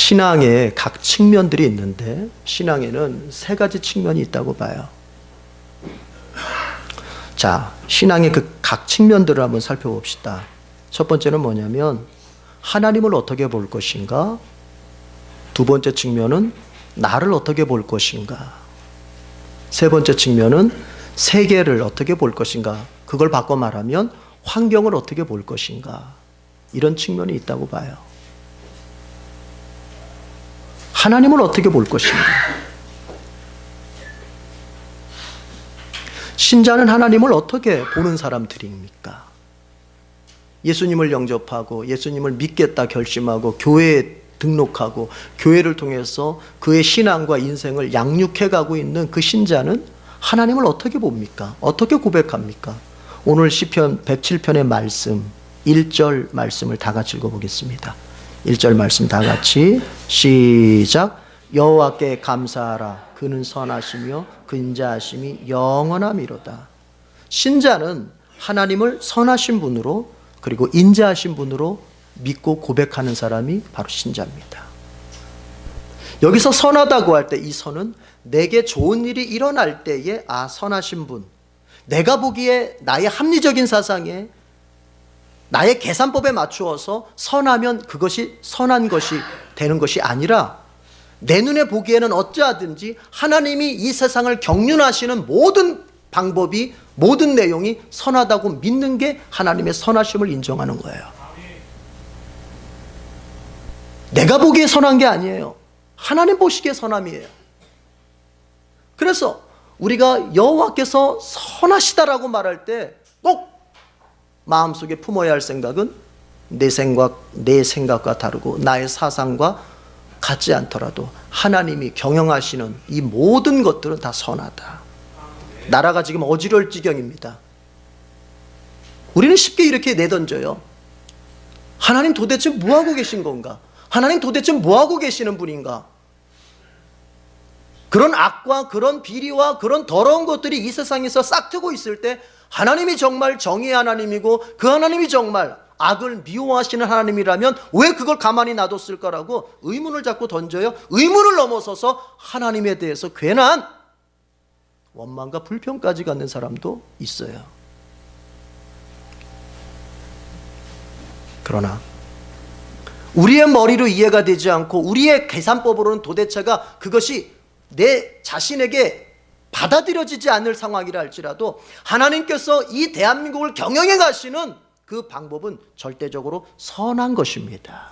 신앙의 각 측면들이 있는데 신앙에는 세 가지 측면이 있다고 봐요. 자, 신앙의 그 각 측면들을 한번 살펴봅시다. 첫 번째는 뭐냐면 하나님을 어떻게 볼 것인가? 두 번째 측면은 나를 어떻게 볼 것인가? 세 번째 측면은 세계를 어떻게 볼 것인가? 그걸 바꿔 말하면 환경을 어떻게 볼 것인가? 이런 측면이 있다고 봐요. 하나님을 어떻게 볼 것인가? 신자는 하나님을 어떻게 보는 사람들입니까? 예수님을 영접하고 예수님을 믿겠다 결심하고 교회에 등록하고 교회를 통해서 그의 신앙과 인생을 양육해 가고 있는 그 신자는 하나님을 어떻게 봅니까? 어떻게 고백합니까? 오늘 시편 107편의 말씀 1절 말씀을 다 같이 읽어보겠습니다. 1절 말씀 다 같이 시작. 여호와께 감사하라. 그는 선하시며 그 인자하심이 영원함이로다. 신자는 하나님을 선하신 분으로 그리고 인자하신 분으로 믿고 고백하는 사람이 바로 신자입니다. 여기서 선하다고 할 때 이 선은 내게 좋은 일이 일어날 때에 선하신 분, 내가 보기에 나의 합리적인 사상에 나의 계산법에 맞추어서 선하면 그것이 선한 것이 되는 것이 아니라 내 눈에 보기에는 어찌하든지 하나님이 이 세상을 경륜하시는 모든 방법이 모든 내용이 선하다고 믿는 게 하나님의 선하심을 인정하는 거예요. 내가 보기에 선한 게 아니에요. 하나님 보시기에 선함이에요. 그래서 우리가 여호와께서 선하시다라고 말할 때 꼭 마음속에 품어야 할 생각은 내 생각과 다르고 나의 사상과 같지 않더라도 하나님이 경영하시는 이 모든 것들은 다 선하다. 나라가 지금 어지러울 지경입니다. 우리는 쉽게 이렇게 내던져요. 하나님 도대체 뭐하고 계신 건가? 하나님 도대체 뭐하고 계시는 분인가? 그런 악과 그런 비리와 그런 더러운 것들이 이 세상에서 싹트고 있을 때 하나님이 정말 정의의 하나님이고 그 하나님이 정말 악을 미워하시는 하나님이라면 왜 그걸 가만히 놔뒀을까라고 의문을 자꾸 던져요. 의문을 넘어서서 하나님에 대해서 괜한 원망과 불평까지 갖는 사람도 있어요. 그러나 우리의 머리로 이해가 되지 않고 우리의 계산법으로는 도대체가 그것이 내 자신에게 받아들여지지 않을 상황이라 할지라도 하나님께서 이 대한민국을 경영해 가시는 그 방법은 절대적으로 선한 것입니다.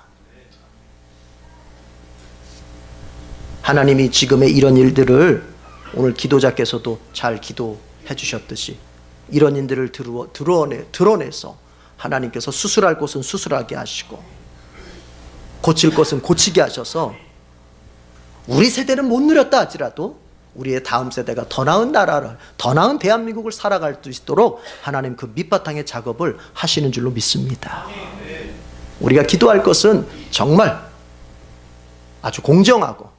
하나님이 지금의 이런 일들을 오늘 기도자께서도 잘 기도해 주셨듯이 이런 일들을 드러내서 하나님께서 수술할 곳은 수술하게 하시고 고칠 것은 고치게 하셔서 우리 세대는 못 누렸다 할지라도 우리의 다음 세대가 더 나은 나라를, 더 나은 대한민국을 살아갈 수 있도록 하나님 그 밑바탕의 작업을 하시는 줄로 믿습니다. 우리가 기도할 것은 정말 아주 공정하고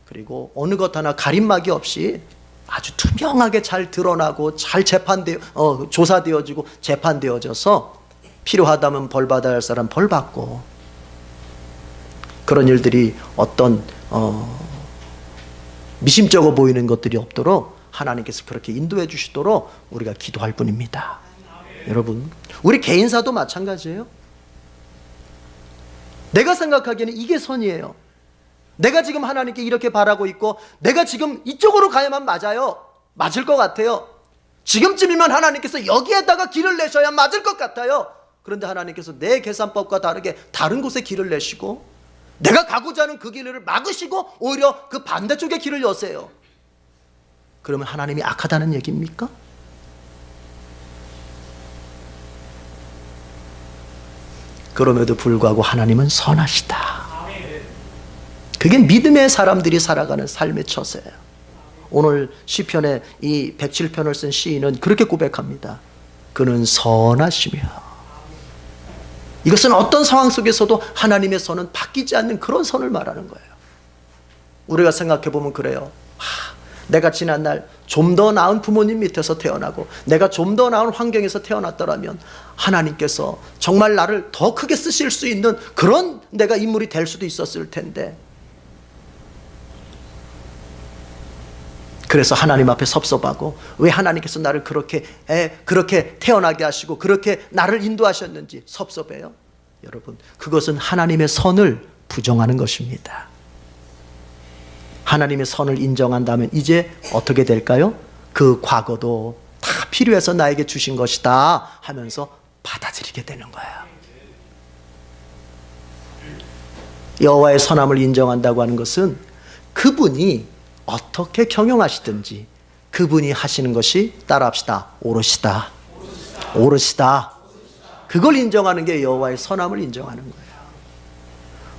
그리고 어느 것 하나 가림막이 없이 아주 투명하게 잘 드러나고 잘 조사되어지고 재판되어져서 필요하다면 벌 받아야 할 사람 벌 받고 그런 일들이 어떤 미심쩍어 보이는 것들이 없도록 하나님께서 그렇게 인도해 주시도록 우리가 기도할 뿐입니다. 여러분, 우리 개인사도 마찬가지예요. 내가 생각하기에는 이게 선이에요. 내가 지금 하나님께 이렇게 바라고 있고 내가 지금 이쪽으로 가야만 맞아요. 맞을 것 같아요. 지금쯤이면 하나님께서 여기에다가 길을 내셔야 맞을 것 같아요. 그런데 하나님께서 내 계산법과 다르게 다른 곳에 길을 내시고 내가 가고자 하는 그 길을 막으시고 오히려 그 반대쪽에 길을 여세요. 그러면 하나님이 악하다는 얘기입니까? 그럼에도 불구하고 하나님은 선하시다. 그게 믿음의 사람들이 살아가는 삶의 처세예요. 오늘 시편에 이 107편을 쓴 시인은 그렇게 고백합니다. 그는 선하시며 이것은 어떤 상황 속에서도 하나님의 선은 바뀌지 않는 그런 선을 말하는 거예요. 우리가 생각해 보면 그래요. 내가 지난날 좀 더 나은 부모님 밑에서 태어나고 내가 좀 더 나은 환경에서 태어났더라면 하나님께서 정말 나를 더 크게 쓰실 수 있는 그런 내가 인물이 될 수도 있었을 텐데, 그래서 하나님 앞에 섭섭하고 왜 하나님께서 나를 그렇게 태어나게 하시고 그렇게 나를 인도하셨는지 섭섭해요. 여러분, 그것은 하나님의 선을 부정하는 것입니다. 하나님의 선을 인정한다면 이제 어떻게 될까요? 그 과거도 다 필요해서 나에게 주신 것이다 하면서 받아들이게 되는 거예요. 여호와의 선함을 인정한다고 하는 것은 그분이 어떻게 경영하시든지 그분이 하시는 것이, 따라합시다, 옳으시다. 옳으시다. 그걸 인정하는 게 여호와의 선함을 인정하는 거예요.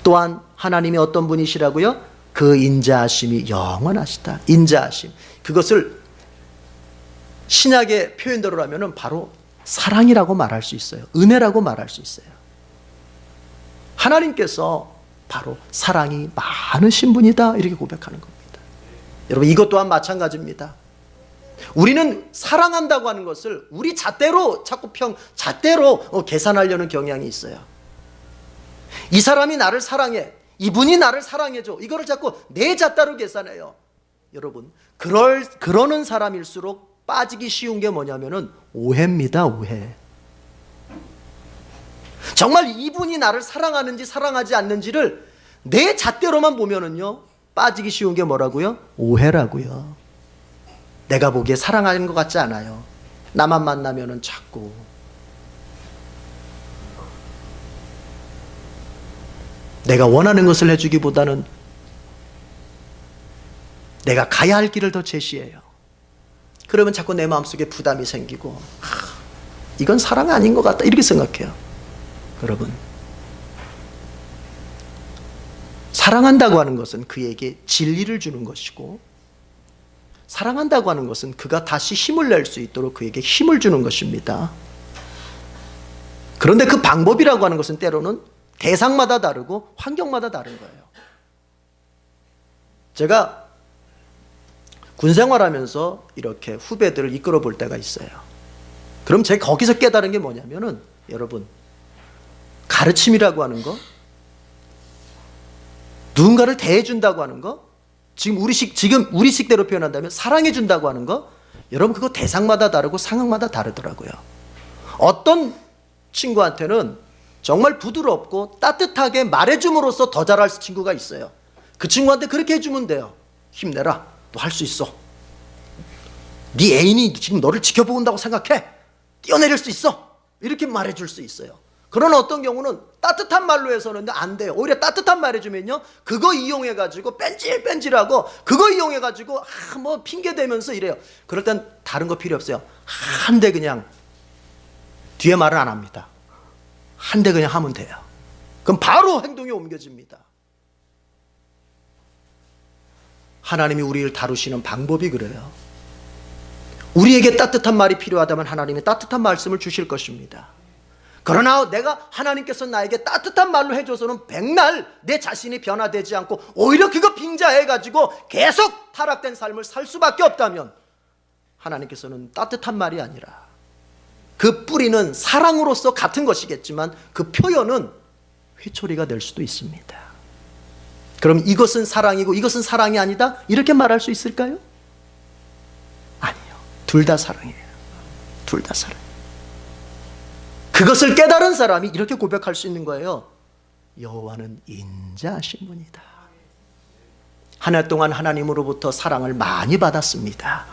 또한 하나님이 어떤 분이시라고요? 그 인자하심이 영원하시다. 인자하심, 그것을 신약의 표현대로 하면 바로 사랑이라고 말할 수 있어요. 은혜라고 말할 수 있어요. 하나님께서 바로 사랑이 많으신 분이다, 이렇게 고백하는 겁니다. 여러분, 이것 또한 마찬가지입니다. 우리는 사랑한다고 하는 것을 우리 잣대로 자꾸 잣대로 계산하려는 경향이 있어요. 이 사람이 나를 사랑해, 이분이 나를 사랑해줘, 이거를 자꾸 내 잣대로 계산해요. 여러분, 그러는 사람일수록 빠지기 쉬운 게 뭐냐면은 오해입니다. 오해. 정말 이분이 나를 사랑하는지 사랑하지 않는지를 내 잣대로만 보면은요, 빠지기 쉬운 게 뭐라고요? 오해라고요. 내가 보기에 사랑하는 것 같지 않아요. 나만 만나면은 자꾸 내가 원하는 것을 해주기보다는 내가 가야 할 길을 더 제시해요. 그러면 자꾸 내 마음속에 부담이 생기고, 이건 사랑 아닌 것 같다, 이렇게 생각해요. 여러분, 사랑한다고 하는 것은 그에게 진리를 주는 것이고, 사랑한다고 하는 것은 그가 다시 힘을 낼 수 있도록 그에게 힘을 주는 것입니다. 그런데 그 방법이라고 하는 것은 때로는 대상마다 다르고 환경마다 다른 거예요. 제가 군 생활하면서 이렇게 후배들을 이끌어 볼 때가 있어요. 그럼 제가 거기서 깨달은 게 뭐냐면은, 여러분, 가르침이라고 하는 거, 누군가를 대해준다고 하는 거, 지금 우리식대로 표현한다면 사랑해준다고 하는 거, 여러분, 그거 대상마다 다르고 상황마다 다르더라고요. 어떤 친구한테는 정말 부드럽고 따뜻하게 말해줌으로써 더 잘할 친구가 있어요. 그 친구한테 그렇게 해주면 돼요. 힘내라, 너 할 수 있어. 네 애인이 지금 너를 지켜본다고 생각해. 뛰어내릴 수 있어. 이렇게 말해줄 수 있어요. 그러나 어떤 경우는 따뜻한 말로 해서는 안 돼요. 오히려 따뜻한 말 해주면요, 그거 이용해가지고 뺀질뺀질하고 그거 이용해가지고 뭐 핑계대면서 이래요. 그럴 땐 다른 거 필요 없어요. 한 대 그냥 뒤에 말은 안 합니다. 한 대 그냥 하면 돼요. 그럼 바로 행동이 옮겨집니다. 하나님이 우리를 다루시는 방법이 그래요. 우리에게 따뜻한 말이 필요하다면 하나님이 따뜻한 말씀을 주실 것입니다. 그러나 내가 하나님께서 나에게 따뜻한 말로 해줘서는 백날 내 자신이 변화되지 않고 오히려 그거 빙자해가지고 계속 타락된 삶을 살 수밖에 없다면, 하나님께서는 따뜻한 말이 아니라 그 뿌리는 사랑으로서 같은 것이겠지만 그 표현은 회초리가 될 수도 있습니다. 그럼 이것은 사랑이고 이것은 사랑이 아니다, 이렇게 말할 수 있을까요? 아니요. 둘 다 사랑이에요. 둘 다 사랑. 그것을 깨달은 사람이 이렇게 고백할 수 있는 거예요. 여호와는 인자하신 분이다. 한 해 동안 하나님으로부터 사랑을 많이 받았습니다.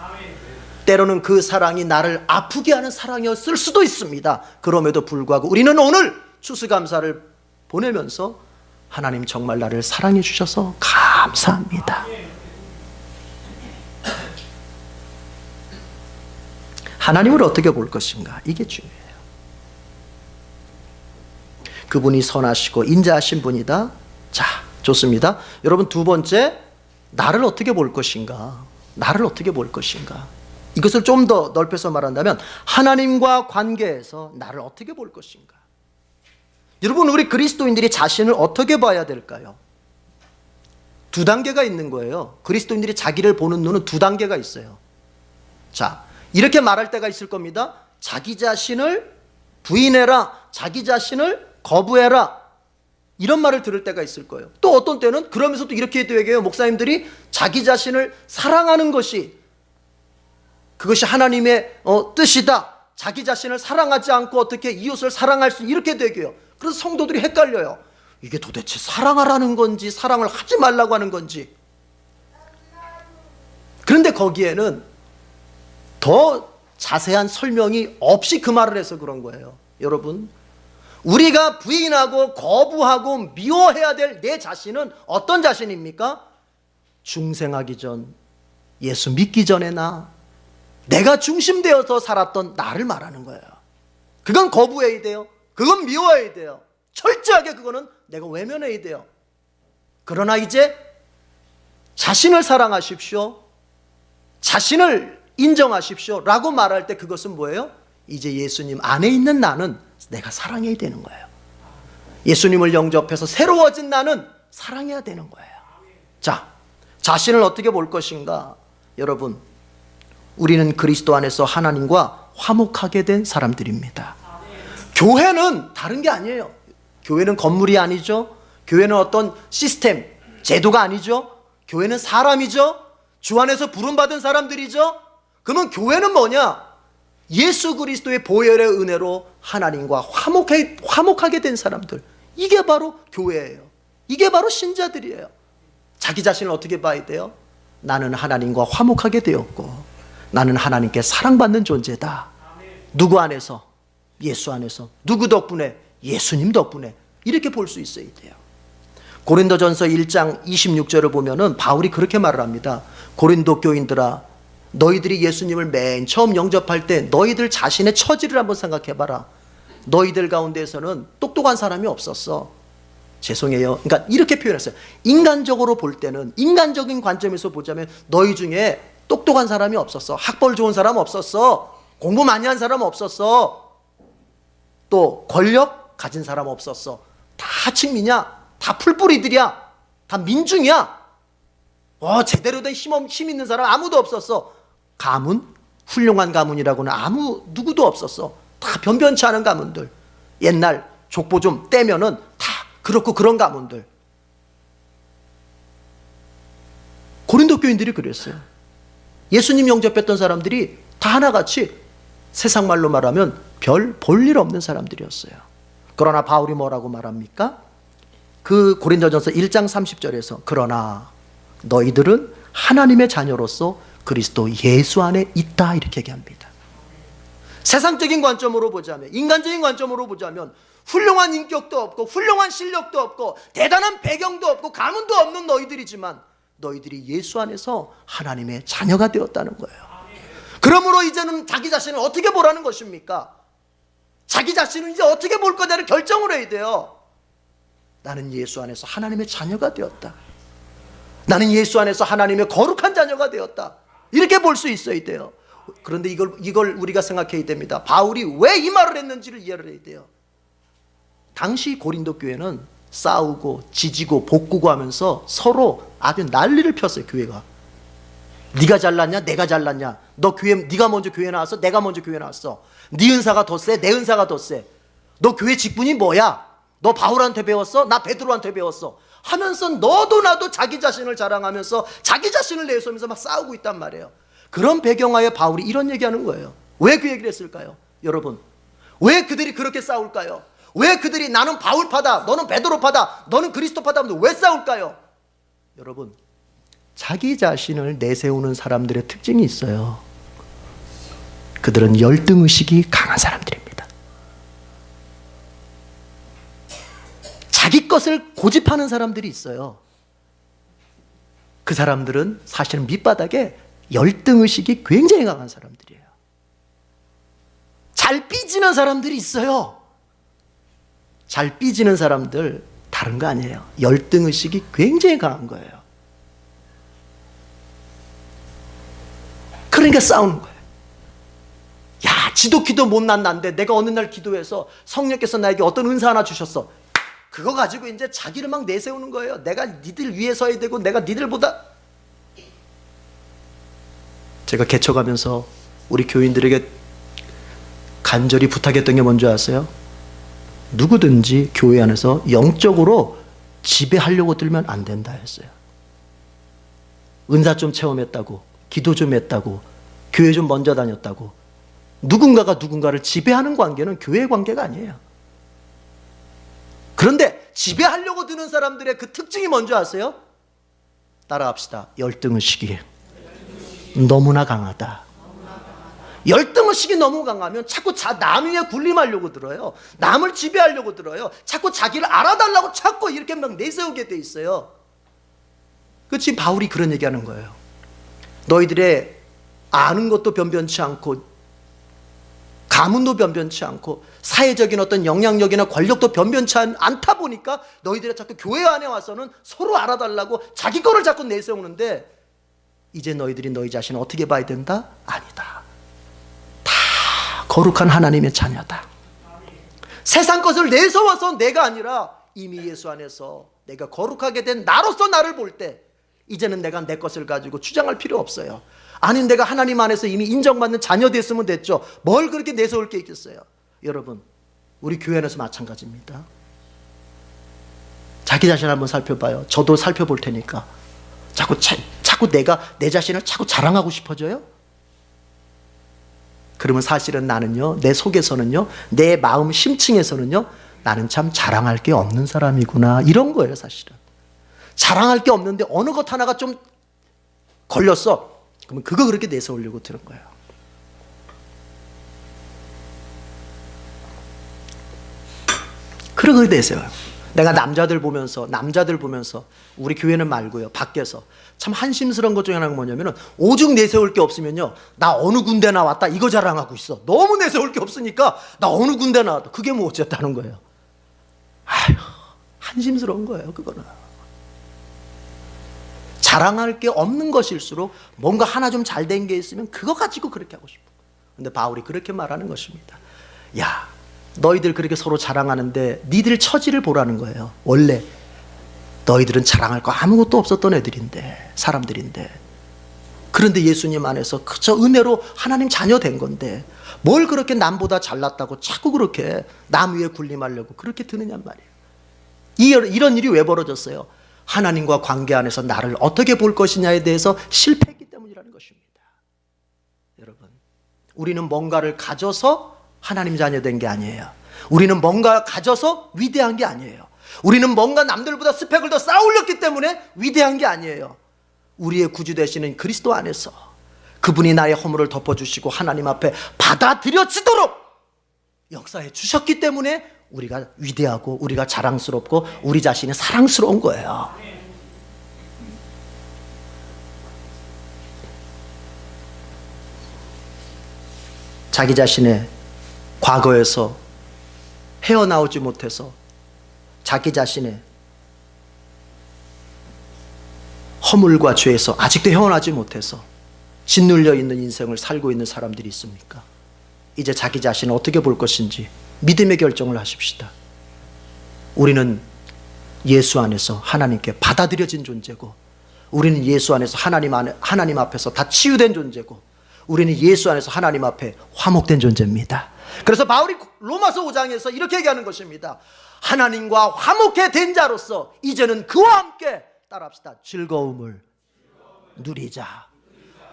때로는 그 사랑이 나를 아프게 하는 사랑이었을 수도 있습니다. 그럼에도 불구하고 우리는 오늘 추수감사를 보내면서 하나님 정말 나를 사랑해 주셔서 감사합니다. 하나님을 어떻게 볼 것인가, 이게 중요해요. 그분이 선하시고 인자하신 분이다. 자, 좋습니다. 여러분, 두 번째, 나를 어떻게 볼 것인가. 나를 어떻게 볼 것인가. 이것을 좀 더 넓혀서 말한다면 하나님과 관계에서 나를 어떻게 볼 것인가. 여러분, 우리 그리스도인들이 자신을 어떻게 봐야 될까요? 두 단계가 있는 거예요. 그리스도인들이 자기를 보는 눈은 두 단계가 있어요. 자, 이렇게 말할 때가 있을 겁니다. 자기 자신을 부인해라, 자기 자신을 거부해라, 이런 말을 들을 때가 있을 거예요. 또 어떤 때는 그러면서도 이렇게 얘기해요. 목사님들이 자기 자신을 사랑하는 것이 그것이 하나님의 뜻이다. 자기 자신을 사랑하지 않고 어떻게 이웃을 사랑할 수, 이렇게 되게요. 그래서 성도들이 헷갈려요. 이게 도대체 사랑하라는 건지 사랑을 하지 말라고 하는 건지. 그런데 거기에는 더 자세한 설명이 없이 그 말을 해서 그런 거예요. 여러분, 우리가 부인하고 거부하고 미워해야 될 내 자신은 어떤 자신입니까? 중생하기 전, 예수 믿기 전에 내가 중심되어서 살았던 나를 말하는 거예요. 그건 거부해야 돼요. 그건 미워해야 돼요. 철저하게 그거는 내가 외면해야 돼요. 그러나 이제 자신을 사랑하십시오, 자신을 인정하십시오 라고 말할 때 그것은 뭐예요? 이제 예수님 안에 있는 나는 내가 사랑해야 되는 거예요. 예수님을 영접해서 새로워진 나는 사랑해야 되는 거예요. 자, 자신을 어떻게 볼 것인가? 여러분, 우리는 그리스도 안에서 하나님과 화목하게 된 사람들입니다. 교회는 다른 게 아니에요. 교회는 건물이 아니죠. 교회는 어떤 시스템, 제도가 아니죠. 교회는 사람이죠. 주 안에서 부름받은 사람들이죠. 그러면 교회는 뭐냐? 예수 그리스도의 보혈의 은혜로 하나님과 화목하게 된 사람들, 이게 바로 교회예요. 이게 바로 신자들이에요. 자기 자신을 어떻게 봐야 돼요? 나는 하나님과 화목하게 되었고 나는 하나님께 사랑받는 존재다. 누구 안에서? 예수 안에서. 누구 덕분에? 예수님 덕분에. 이렇게 볼 수 있어야 돼요. 고린도전서 1장 26절을 보면은 바울이 그렇게 말을 합니다. 고린도 교인들아, 너희들이 예수님을 맨 처음 영접할 때 너희들 자신의 처지를 한번 생각해봐라. 너희들 가운데에서는 똑똑한 사람이 없었어. 죄송해요. 그러니까 이렇게 표현했어요. 인간적으로 볼 때는, 인간적인 관점에서 보자면 너희 중에 똑똑한 사람이 없었어. 학벌 좋은 사람 없었어. 공부 많이 한 사람 없었어. 또 권력 가진 사람 없었어. 다 하층민이야. 다 풀뿌리들이야. 다 민중이야. 제대로 된 힘 있는 사람 아무도 없었어. 가문, 훌륭한 가문이라고는 누구도 없었어. 다 변변치 않은 가문들. 옛날 족보 좀 떼면은 다 그렇고 그런 가문들. 고린도 교인들이 그랬어요. 예수님 영접했던 사람들이 다 하나같이 세상 말로 말하면 별 볼 일 없는 사람들이었어요. 그러나 바울이 뭐라고 말합니까? 그 고린도전서 1장 30절에서 그러나 너희들은 하나님의 자녀로서 그리스도 예수 안에 있다, 이렇게 얘기합니다. 세상적인 관점으로 보자면, 인간적인 관점으로 보자면 훌륭한 인격도 없고 훌륭한 실력도 없고 대단한 배경도 없고 가문도 없는 너희들이지만 너희들이 예수 안에서 하나님의 자녀가 되었다는 거예요. 그러므로 이제는 자기 자신을 어떻게 보라는 것입니까? 자기 자신을 이제 어떻게 볼 거냐를 결정을 해야 돼요. 나는 예수 안에서 하나님의 자녀가 되었다. 나는 예수 안에서 하나님의 거룩한 자녀가 되었다. 이렇게 볼 수 있어야 돼요. 그런데 이걸 우리가 생각해야 됩니다. 바울이 왜 이 말을 했는지를 이해를 해야 돼요. 당시 고린도 교회는 싸우고 지지고 볶고 하면서 서로 아주 난리를 폈어요. 교회가. 네가 잘났냐? 내가 잘났냐? 네가 먼저 교회 나왔어? 내가 먼저 교회 나왔어? 네 은사가 더 세? 내 은사가 더 세? 너 교회 직분이 뭐야? 너 바울한테 배웠어? 나 베드로한테 배웠어? 하면서 너도 나도 자기 자신을 자랑하면서 자기 자신을 내세우면서 막 싸우고 있단 말이에요. 그런 배경하에 바울이 이런 얘기하는 거예요. 왜 그 얘기를 했을까요? 여러분, 왜 그들이 그렇게 싸울까요? 왜 그들이 나는 바울파다, 너는 베드로파다, 너는 그리스도파다 하면서 왜 싸울까요? 여러분, 자기 자신을 내세우는 사람들의 특징이 있어요. 그들은 열등의식이 강한 사람들입니다. 자기 것을 고집하는 사람들이 있어요. 그 사람들은 사실은 밑바닥에 열등의식이 굉장히 강한 사람들이에요. 잘 삐지는 사람들이 있어요. 잘 삐지는 사람들 다른 거 아니에요. 열등의식이 굉장히 강한 거예요. 그러니까 싸우는 거예요. 야, 지독히도 못난 난데 내가 어느 날 기도해서 성령께서 나에게 어떤 은사 하나 주셨어. 그거 가지고 이제 자기를 막 내세우는 거예요. 내가 니들 위에 서야 되고 내가 니들보다. 제가 개척하면서 우리 교인들에게 간절히 부탁했던 게 뭔지 아세요? 누구든지 교회 안에서 영적으로 지배하려고 들면 안 된다 했어요. 은사 좀 체험했다고, 기도 좀 했다고, 교회 좀 먼저 다녔다고, 누군가가 누군가를 지배하는 관계는 교회의 관계가 아니에요. 그런데 지배하려고 드는 사람들의 그 특징이 뭔지 아세요? 따라합시다. 열등의식이 너무나 강하다. 열등의식이 너무 강하면 자꾸 남 위에 군림하려고 들어요. 남을 지배하려고 들어요. 자꾸 자기를 알아달라고 자꾸 이렇게 막 내세우게 돼 있어요. 지금 바울이 그런 얘기하는 거예요. 너희들의 아는 것도 변변치 않고 가문도 변변치 않고 사회적인 어떤 영향력이나 권력도 변변치 않다 보니까 너희들이 자꾸 교회 안에 와서는 서로 알아달라고 자기 거를 자꾸 내세우는데, 이제 너희들이 너희 자신을 어떻게 봐야 된다? 아니다. 다 거룩한 하나님의 자녀다. 세상 것을 내세워서 내가 아니라 이미 예수 안에서 내가 거룩하게 된 나로서 나를 볼 때 이제는 내가 내 것을 가지고 주장할 필요 없어요. 아니, 내가 하나님 안에서 이미 인정받는 자녀 됐으면 됐죠. 뭘 그렇게 내세울 게 있겠어요. 여러분, 우리 교회 안에서 마찬가지입니다. 자기 자신을 한번 살펴봐요. 저도 살펴볼 테니까. 자꾸 내가 내 자신을 자꾸 자랑하고 싶어져요? 그러면 사실은 나는요, 내 속에서는요, 내 마음 심층에서는요, 나는 참 자랑할 게 없는 사람이구나, 이런 거예요. 사실은 자랑할 게 없는데 어느 것 하나가 좀 걸렸어. 그러면 그거 그렇게 내세우려고 드는 거예요. 그러고 내세워요. 내가 남자들 보면서 우리 교회는 말고요, 밖에서 참 한심스러운 것 중에 하나가 뭐냐면은 오죽 내세울 게 없으면요, 나 어느 군대 나왔다 이거 자랑하고 있어. 너무 내세울 게 없으니까 나 어느 군대 나왔다, 그게 뭐 어쨌다는 거예요. 아휴, 한심스러운 거예요. 그거는 자랑할 게 없는 것일수록 뭔가 하나 좀 잘 된 게 있으면 그거 가지고 그렇게 하고 싶어. 근데 바울이 그렇게 말하는 것입니다. 야, 너희들 그렇게 서로 자랑하는데 니들 처지를 보라는 거예요. 원래 너희들은 자랑할 거 아무것도 없었던 애들인데, 사람들인데, 그런데 예수님 안에서 그저 은혜로 하나님 자녀 된 건데 뭘 그렇게 남보다 잘났다고 자꾸 그렇게 남 위에 군림하려고 그렇게 드느냔 말이에요. 이런 일이 왜 벌어졌어요? 하나님과 관계 안에서 나를 어떻게 볼 것이냐에 대해서 실패했기 때문이라는 것입니다. 여러분, 우리는 뭔가를 가져서 하나님 자녀 된 게 아니에요. 우리는 뭔가 가져서 위대한 게 아니에요. 우리는 뭔가 남들보다 스펙을 더 쌓아올렸기 때문에 위대한 게 아니에요. 우리의 구주 되시는 그리스도 안에서 그분이 나의 허물을 덮어주시고 하나님 앞에 받아들여지도록 역사해 주셨기 때문에 우리가 위대하고 우리가 자랑스럽고 우리 자신이 사랑스러운 거예요. 자기 자신의 과거에서 헤어나오지 못해서 자기 자신의 허물과 죄에서 아직도 헤어나지 못해서 짓눌려 있는 인생을 살고 있는 사람들이 있습니까? 이제 자기 자신을 어떻게 볼 것인지 믿음의 결정을 하십시다. 우리는 예수 안에서 하나님께 받아들여진 존재고, 우리는 예수 안에서 하나님 앞에서 다 치유된 존재고, 우리는 예수 안에서 하나님 앞에 화목된 존재입니다. 그래서 바울이 로마서 5장에서 이렇게 얘기하는 것입니다. 하나님과 화목해 된 자로서 이제는 그와 함께, 따라합시다, 즐거움을 누리자.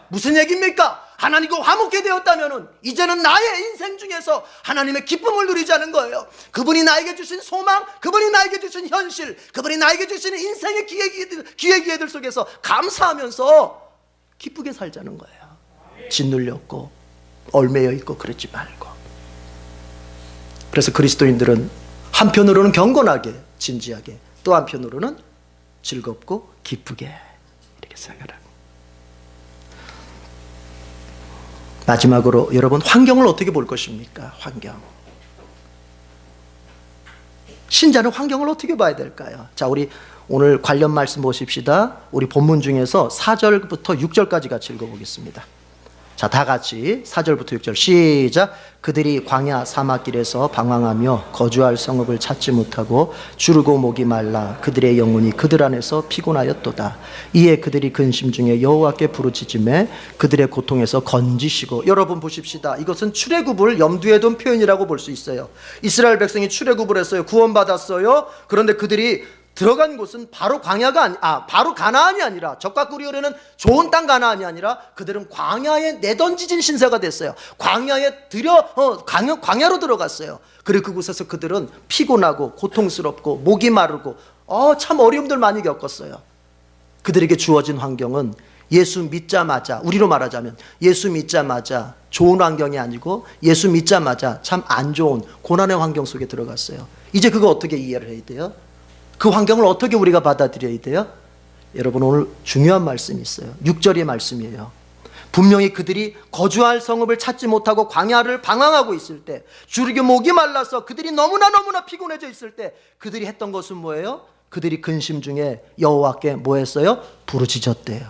무슨 얘기입니까? 하나님과 화목해 되었다면 이제는 나의 인생 중에서 하나님의 기쁨을 누리자는 거예요. 그분이 나에게 주신 소망, 그분이 나에게 주신 현실, 그분이 나에게 주신 인생의 기회들 속에서 감사하면서 기쁘게 살자는 거예요. 짓눌렸고 얽매여 있고 그러지 말고. 그래서 그리스도인들은 한편으로는 경건하게 진지하게, 또 한편으로는 즐겁고 기쁘게 이렇게 살아가라. 마지막으로 여러분, 환경을 어떻게 볼 것입니까? 환경. 신자는 환경을 어떻게 봐야 될까요? 자, 우리 오늘 관련 말씀 보십시다. 우리 본문 중에서 4절부터 6절까지 같이 읽어보겠습니다. 자, 다 같이 4절부터 6절 시작. 그들이 광야 사막길에서 방황하며 거주할 성읍을 찾지 못하고 주르고 목이 말라 그들의 영혼이 그들 안에서 피곤하였도다. 이에 그들이 근심 중에 여호와께 부르짖음에 그들의 고통에서 건지시고. 여러분 보십시다. 이것은 출애굽을 염두에 둔 표현이라고 볼 수 있어요. 이스라엘 백성이 출애굽을 했어요. 구원받았어요. 그런데 그들이 들어간 곳은 바로 바로 가나안이 아니라, 적과 꿀이 흐르는 좋은 땅 가나안이 아니라 그들은 광야에 내던지진 신세가 됐어요. 광야에 광야로 들어갔어요. 그리고 그곳에서 그들은 피곤하고 고통스럽고 목이 마르고 참 어려움들 많이 겪었어요. 그들에게 주어진 환경은 예수 믿자마자, 우리로 말하자면 예수 믿자마자 좋은 환경이 아니고 예수 믿자마자 참 안 좋은 고난의 환경 속에 들어갔어요. 이제 그거 어떻게 이해를 해야 돼요? 그 환경을 어떻게 우리가 받아들여야 돼요? 여러분, 오늘 중요한 말씀이 있어요. 6절의 말씀이에요. 분명히 그들이 거주할 성읍을 찾지 못하고 광야를 방황하고 있을 때, 주르게 목이 말라서 그들이 너무나 피곤해져 있을 때 그들이 했던 것은 뭐예요? 그들이 근심 중에 여호와께 뭐 했어요? 부르짖었대요.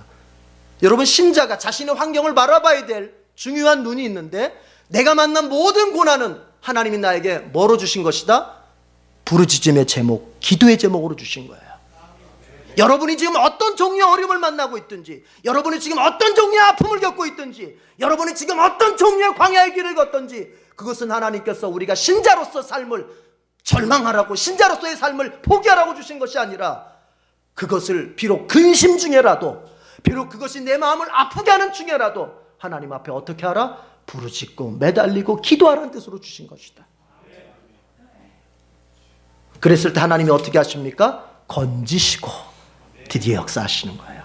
여러분, 신자가 자신의 환경을 바라봐야 될 중요한 눈이 있는데, 내가 만난 모든 고난은 하나님이 나에게 뭐로 주신 것이다? 부르짖음의 제목, 기도의 제목으로 주신 거예요. 여러분이 지금 어떤 종류의 어려움을 만나고 있든지, 여러분이 지금 어떤 종류의 아픔을 겪고 있든지, 여러분이 지금 어떤 종류의 광야의 길을 걷든지, 그것은 하나님께서 우리가 신자로서 삶을 절망하라고, 신자로서의 삶을 포기하라고 주신 것이 아니라, 그것을 비록 근심 중에라도, 비록 그것이 내 마음을 아프게 하는 중에라도 하나님 앞에 어떻게 하라? 부르짖고 매달리고 기도하라는 뜻으로 주신 것이다. 그랬을 때 하나님이 어떻게 하십니까? 건지시고 드디어 역사하시는 거예요.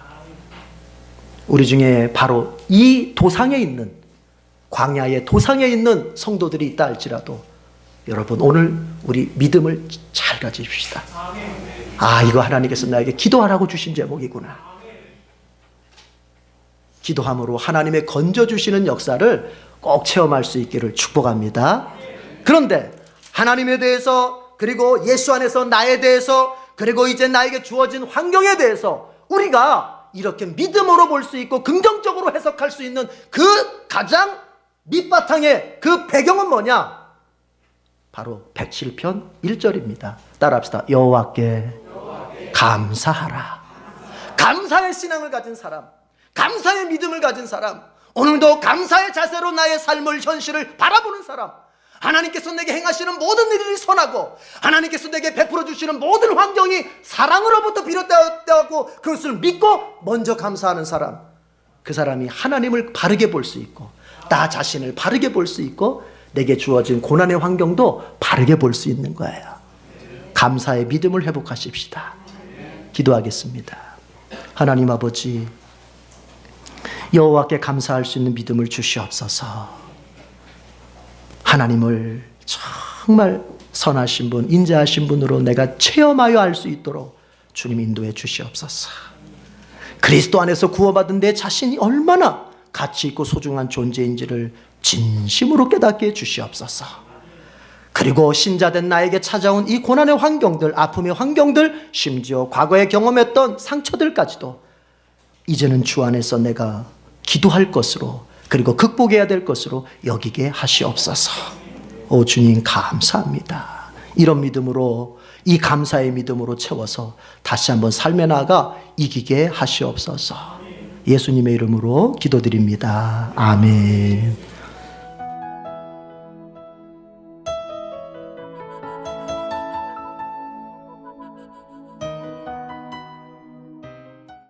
우리 중에 바로 이 도상에 있는, 광야의 도상에 있는 성도들이 있다 할지라도 여러분, 오늘 우리 믿음을 잘 가집시다. 이거 하나님께서 나에게 기도하라고 주신 제목이구나. 기도함으로 하나님의 건져주시는 역사를 꼭 체험할 수 있기를 축복합니다. 그런데 하나님에 대해서, 그리고 예수 안에서 나에 대해서, 그리고 이제 나에게 주어진 환경에 대해서 우리가 이렇게 믿음으로 볼 수 있고 긍정적으로 해석할 수 있는 그 가장 밑바탕의 그 배경은 뭐냐? 바로 107편 1절입니다. 따라합시다. 여호와께 감사하라. 감사의 신앙을 가진 사람, 감사의 믿음을 가진 사람, 오늘도 감사의 자세로 나의 삶을, 현실을 바라보는 사람, 하나님께서 내게 행하시는 모든 일이 선하고 하나님께서 내게 베풀어 주시는 모든 환경이 사랑으로부터 비롯되었다고 그것을 믿고 먼저 감사하는 사람, 그 사람이 하나님을 바르게 볼 수 있고 나 자신을 바르게 볼 수 있고 내게 주어진 고난의 환경도 바르게 볼 수 있는 거예요. 감사의 믿음을 회복하십시다. 기도하겠습니다. 하나님 아버지, 여호와께 감사할 수 있는 믿음을 주시옵소서. 하나님을 정말 선하신 분, 인자하신 분으로 내가 체험하여 알 수 있도록 주님 인도해 주시옵소서. 그리스도 안에서 구원받은 내 자신이 얼마나 가치 있고 소중한 존재인지를 진심으로 깨닫게 해 주시옵소서. 그리고 신자된 나에게 찾아온 이 고난의 환경들, 아픔의 환경들, 심지어 과거에 경험했던 상처들까지도 이제는 주 안에서 내가 기도할 것으로, 그리고 극복해야 될 것으로 여기게 하시옵소서. 오 주님, 감사합니다. 이런 믿음으로, 이 감사의 믿음으로 채워서 다시 한번 삶에 나아가 이기게 하시옵소서. 예수님의 이름으로 기도드립니다. 아멘.